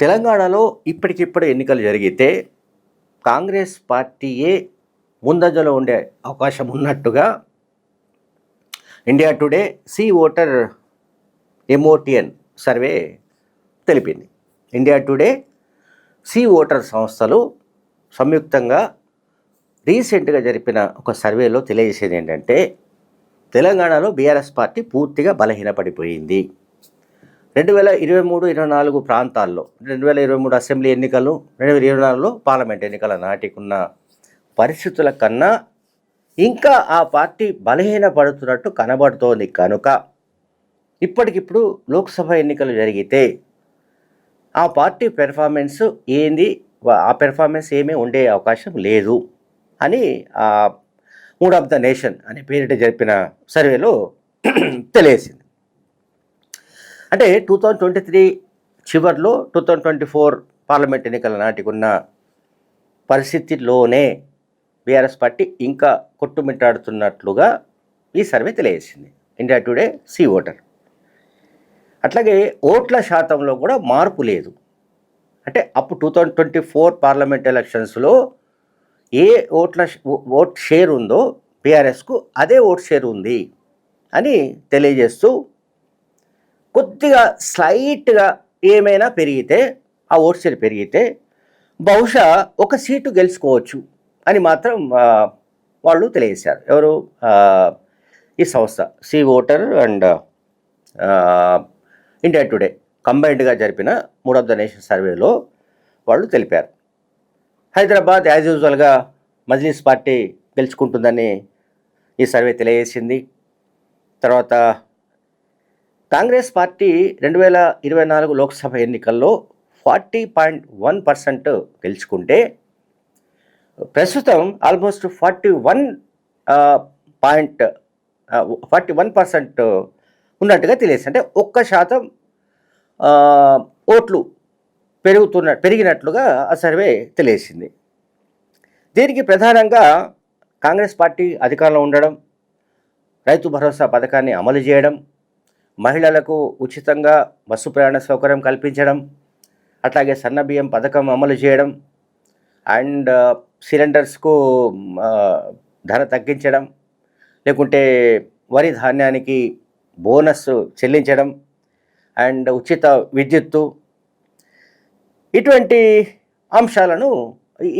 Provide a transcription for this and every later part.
తెలంగాణలో ఇప్పటికిప్పుడు ఎన్నికలు జరిగితే కాంగ్రెస్ పార్టీయే ముందంజలో ఉండే అవకాశం ఉన్నట్టుగా ఇండియా టుడే సి ఓటర్ ఎమోటియన్ సర్వే తెలిపింది. ఇండియా టుడే సి ఓటర్ సంస్థలు సంయుక్తంగా రీసెంట్గా జరిపిన ఒక సర్వేలో తెలియజేసేది ఏంటంటే తెలంగాణలో బీఆర్ఎస్ పార్టీ పూర్తిగా బలహీనపడిపోయింది. 2023-24 ప్రాంతాల్లో 2023 అసెంబ్లీ ఎన్నికలు 2024లో పార్లమెంట్ ఎన్నికల నాటికున్న పరిస్థితుల కన్నా ఇంకా ఆ పార్టీ బలహీనపడుతున్నట్టు కనబడుతోంది. కనుక ఇప్పటికిప్పుడు లోక్సభ ఎన్నికలు జరిగితే ఆ పార్టీ పెర్ఫార్మెన్స్ ఏంది, ఆ పెర్ఫార్మెన్స్ ఏమీ ఉండే అవకాశం లేదు అని మూడ్ ఆఫ్ ద నేషన్ అనే పేరిట జరిపిన సర్వేలో తెలియసింది. అంటే 2023 చివరిలో 2024 పార్లమెంట్ ఎన్నికల నాటికున్న పరిస్థితిలోనే బీఆర్ఎస్ పార్టీ ఇంకా కొట్టుమిట్టాడుతున్నట్లుగా ఈ సర్వే తెలియజేసింది. India Today C Voter. అట్లాగే ఓట్ల శాతంలో కూడా మార్పు లేదు. అంటే అప్పుడు 2024 పార్లమెంట్ ఎలక్షన్స్లో ఏ ఓట్ షేర్ ఉందో బీఆర్ఎస్కు అదే ఓట్ షేర్ ఉంది అని తెలియజేస్తూ కొద్దిగా స్లైట్గా ఏమైనా పెరిగితే ఆ ఓట్ షేర్ పెరిగితే బహుశా ఒక సీటు గెలుచుకోవచ్చు అని మాత్రం వాళ్ళు తెలియజేశారు. ఎవరు? ఈ సంస్థ C voter and India Today కంబైన్డ్గా జరిపిన మూడ్ ఆఫ్ ద నేషన్ సర్వేలో వాళ్ళు తెలిపారు. హైదరాబాద్ యాజ్ యూజువల్గా మజ్లిస్ పార్టీ గెలుచుకుంటుందని ఈ సర్వే తెలియజేసింది. తర్వాత కాంగ్రెస్ పార్టీ 2024 లోక్సభ ఎన్నికల్లో 40.1% గెలుచుకుంటే ప్రస్తుతం ఆల్మోస్ట్ 41% ఉన్నట్టుగా తెలియదు. అంటే 1% ఓట్లు పెరిగినట్లుగా ఆ సర్వే తెలియజేసింది. దీనికి ప్రధానంగా కాంగ్రెస్ పార్టీ అధికారంలో ఉండడం, రైతు భరోసా పథకాన్ని అమలు చేయడం, మహిళలకు ఉచితంగా బస్సు ప్రయాణ సౌకర్యం కల్పించడం, అట్లాగే సన్నబియ్యం పథకం అమలు చేయడం అండ్ సిలిండర్స్కు ధర తగ్గించడం, లేకుంటే వరి ధాన్యానికి బోనస్ చెల్లించడం అండ్ ఉచిత విద్యుత్తు, ఇటువంటి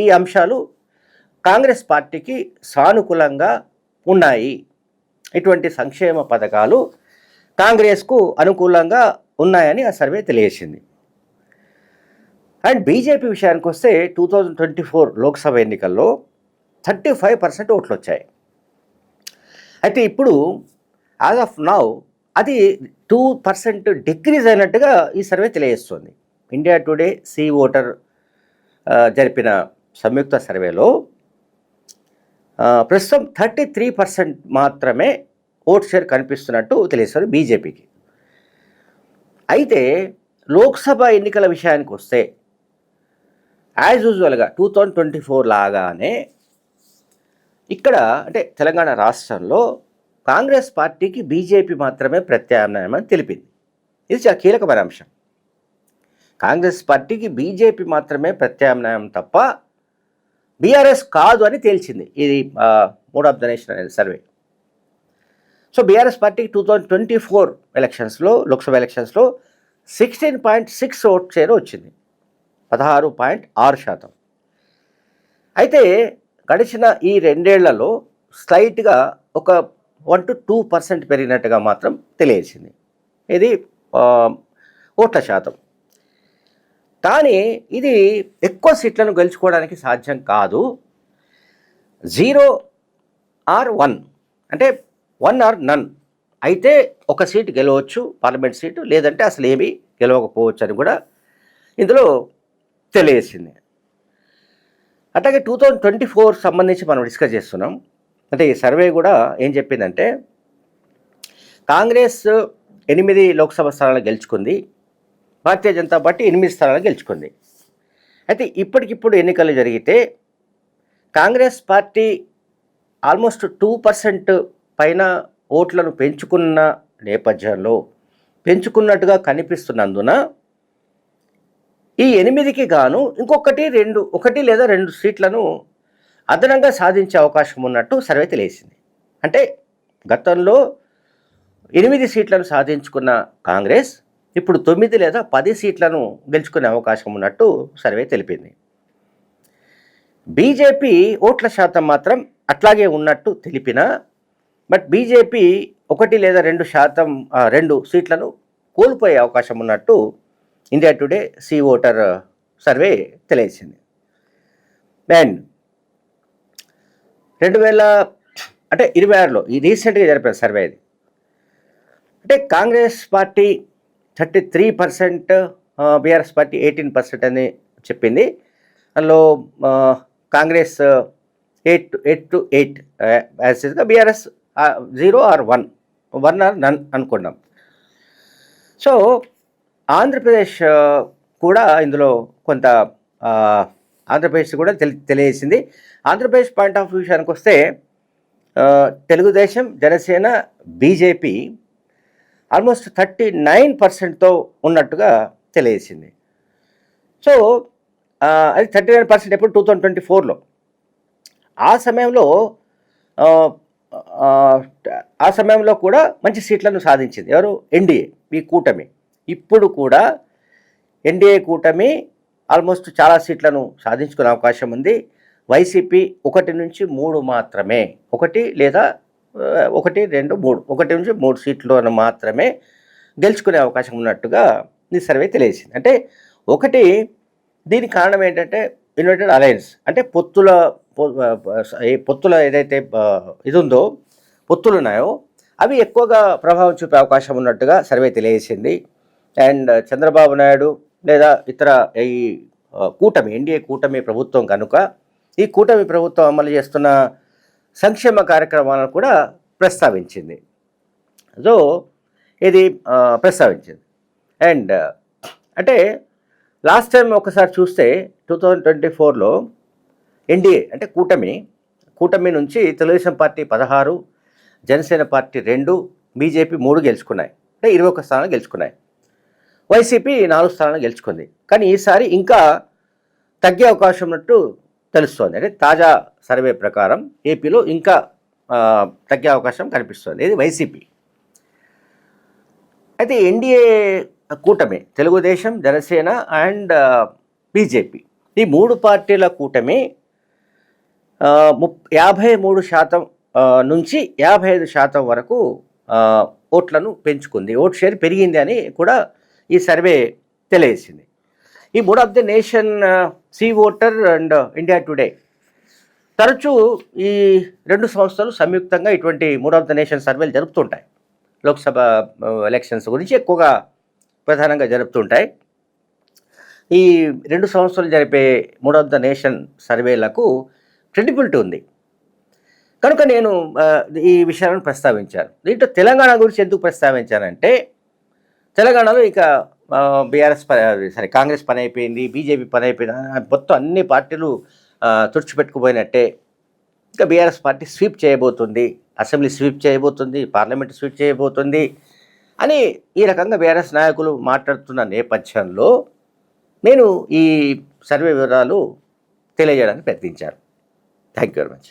ఈ అంశాలు కాంగ్రెస్ పార్టీకి సానుకూలంగా ఉన్నాయి. ఇటువంటి సంక్షేమ పథకాలు కాంగ్రెస్కు అనుకూలంగా ఉన్నాయని ఆ సర్వే తెలియజేసింది. అండ్ బీజేపీ విషయానికి వస్తే 2024 లోక్సభ ఎన్నికల్లో 35% ఓట్లు వచ్చాయి. అయితే ఇప్పుడు యాజ్ ఆఫ్ నౌ అది 2% డిక్రీజ్ అయినట్టుగా ఈ సర్వే తెలియజేస్తుంది. ఇండియా టుడే సి ఓటర్ జరిపిన సంయుక్త సర్వేలో ప్రస్తుతం 33% మాత్రమే ఓట్ షేర్ కనిపిస్తున్నట్టు తెలియజేస్తారు బీజేపీకి. అయితే లోక్సభ ఎన్నికల విషయానికి వస్తే యాజ్ యూజువల్గా 2024 లాగానే ఇక్కడ అంటే తెలంగాణ రాష్ట్రంలో కాంగ్రెస్ పార్టీకి బీజేపీ మాత్రమే ప్రత్యామ్నాయం అని తెలిపింది. ఇది చాలా కీలకమైన అంశం. కాంగ్రెస్ పార్టీకి బీజేపీ మాత్రమే ప్రత్యామ్నాయం తప్ప బీఆర్ఎస్ కాదు అని తేల్చింది ఇది మూడ్ ఆఫ్ ద నేషన్ అనే సర్వే. సో బీఆర్ఎస్ పార్టీకి 2024 ఎలక్షన్స్లో లోక్సభ ఎలక్షన్స్లో 16.6 ఓట్ షేర్ వచ్చింది, 16.6%. అయితే గడిచిన ఈ 2 ఏళ్లలో స్లైట్గా ఒక 1-2% పెరిగినట్టుగా మాత్రం తెలియజేసింది ఇది ఓట్ల శాతం. కానీ ఇది ఎక్కువ సీట్లను గెలుచుకోవడానికి సాధ్యం కాదు. 0 or 1 అంటే 1 or none అయితే ఒక సీటు గెలవచ్చు పార్లమెంట్ సీటు, లేదంటే అసలు ఏమీ గెలవకపోవచ్చు అని కూడా ఇందులో తెలియజేసింది. అట్లాగే 2024 సంబంధించి మనం డిస్కస్ చేస్తున్నాం. అంటే ఈ సర్వే కూడా ఏం చెప్పిందంటే కాంగ్రెస్ 8 లోక్సభ స్థానాలు గెలుచుకుంది, భారతీయ జనతా పార్టీ 8 స్థానాలు గెలుచుకుంది. అయితే ఇప్పటికిప్పుడు ఎన్నికలు జరిగితే కాంగ్రెస్ పార్టీ ఆల్మోస్ట్ 2% పైన ఓట్లను పెంచుకున్నట్టుగా కనిపిస్తున్నందున ఈ 8కి గాను ఒకటి లేదా 2 సీట్లను అదనంగా సాధించే అవకాశం ఉన్నట్టు సర్వే తెలియజేసింది. అంటే గతంలో 8 సీట్లను సాధించుకున్న కాంగ్రెస్ ఇప్పుడు 9 లేదా 10 సీట్లను గెలుచుకునే అవకాశం ఉన్నట్టు సర్వే తెలిపింది. బీజేపీ ఓట్ల శాతం మాత్రం అట్లాగే ఉన్నట్టు తెలిపినా బీజేపీ 1 లేదా 2 సీట్లను కోల్పోయే అవకాశం ఉన్నట్టు India Today C Voter survey తెలియజేసింది. అండ్ 2026లో ఈ రీసెంట్గా జరిపిన సర్వే ఇది. అంటే కాంగ్రెస్ పార్టీ 33%, బీఆర్ఎస్ పార్టీ 18% అని చెప్పింది. అందులో కాంగ్రెస్ 8 యాజ్గా, బీఆర్ఎస్ 0 or 1 or none అనుకున్నాం. సో ఆంధ్రప్రదేశ్ కూడా ఇందులో కొంత ఆంధ్రప్రదేశ్ కూడా తెలియజేసింది. ఆంధ్రప్రదేశ్ పాయింట్ ఆఫ్ విషయానికి వస్తే తెలుగుదేశం, జనసేన, బీజేపీ ఆల్మోస్ట్ 39%తో ఉన్నట్టుగా తెలియజేసింది. సో అది 39% ఎప్పుడు 2024లో. ఆ సమయంలో కూడా మంచి సీట్లను సాధించింది ఎవరు? ఎన్డీఏ, ఈ కూటమి. ఇప్పుడు కూడా ఎన్డీఏ కూటమి ఆల్మోస్ట్ చాలా సీట్లను సాధించుకునే అవకాశం ఉంది. వైసీపీ 1 నుంచి 3 మాత్రమే, 1 లేదా 1, 2, 3, 1 నుంచి 3 సీట్లను మాత్రమే గెలుచుకునే అవకాశం ఉన్నట్టుగా ఈ సర్వే తెలియజేసింది. అంటే దీనికి కారణం ఏంటంటే యునైటెడ్ అలయన్స్, అంటే పొత్తుల ఏదైతే ఇది ఉందో, పొత్తులు ఉన్నాయో అవి ఎక్కువగా ప్రభావం చూపే అవకాశం ఉన్నట్టుగా సర్వే తెలియజేసింది. అండ్ చంద్రబాబు నాయుడు లేదా ఇతర ఈ కూటమి, ఎన్డీఏ కూటమి ప్రభుత్వం కనుక ఈ కూటమి ప్రభుత్వం అమలు చేస్తున్న సంక్షేమ కార్యక్రమాలను కూడా ప్రస్తావించింది. సో ఇది ప్రస్తావించింది. అండ్ అంటే లాస్ట్ టైం ఒకసారి చూస్తే 2024లో ఎన్డీఏ అంటే కూటమి నుంచి Telugu Desam party 16, Janasena party 2, BJP 3 గెలుచుకున్నాయి. అంటే 21 స్థానాలు గెలుచుకున్నాయి. వైసీపీ 4 స్థానాలు గెలుచుకుంది. కానీ ఈసారి ఇంకా తగ్గే అవకాశం ఉన్నట్టు తెలుస్తోంది. అంటే తాజా సర్వే ప్రకారం ఏపీలో ఇంకా తగ్గే అవకాశం కనిపిస్తుంది. ఇది వైసీపీ. అయితే ఎన్డీఏ కూటమి, తెలుగుదేశం, జనసేన అండ్ బీజేపీ, ఈ 3 పార్టీల కూటమి 53% నుంచి 55% వరకు ఓట్లను పెంచుకుంది. ఓట్ షేర్ పెరిగింది అని కూడా ఈ సర్వే తెలియజేసింది. ఈ mood of the nation, C voter and India Today తరచూ ఈ 2 సంస్థలు సంయుక్తంగా ఇటువంటి మూడ్ ఆఫ్ ద నేషన్ సర్వేలు జరుపుతుంటాయి. లోక్సభ ఎలక్షన్స్ గురించి ఎక్కువగా ప్రధానంగా జరుపుతుంటాయి. ఈ 2 సంస్థలు జరిపే మూడ్ ఆఫ్ ద నేషన్ సర్వేలకు క్రెడిబిలిటీ ఉంది కనుక నేను ఈ విషయాలను ప్రస్తావించాను. దీంట్లో తెలంగాణ గురించి ఎందుకు ప్రస్తావించానంటే, తెలంగాణలో ఇక కాంగ్రెస్ పని అయిపోయింది, బీజేపీ పని అయిపోయింది, మొత్తం అన్ని పార్టీలు తుడిచిపెట్టుకుపోయినట్టే. ఇంకా బీఆర్ఎస్ పార్టీ స్వీప్ చేయబోతుంది, అసెంబ్లీ స్వీప్ చేయబోతుంది, పార్లమెంట్ స్వీప్ చేయబోతుంది అని ఈ రకంగా బీఆర్ఎస్ నాయకులు మాట్లాడుతున్న నేపథ్యంలో నేను ఈ సర్వే వివరాలు తెలియజేయడానికి ప్రయత్నించాను. Thank you very much.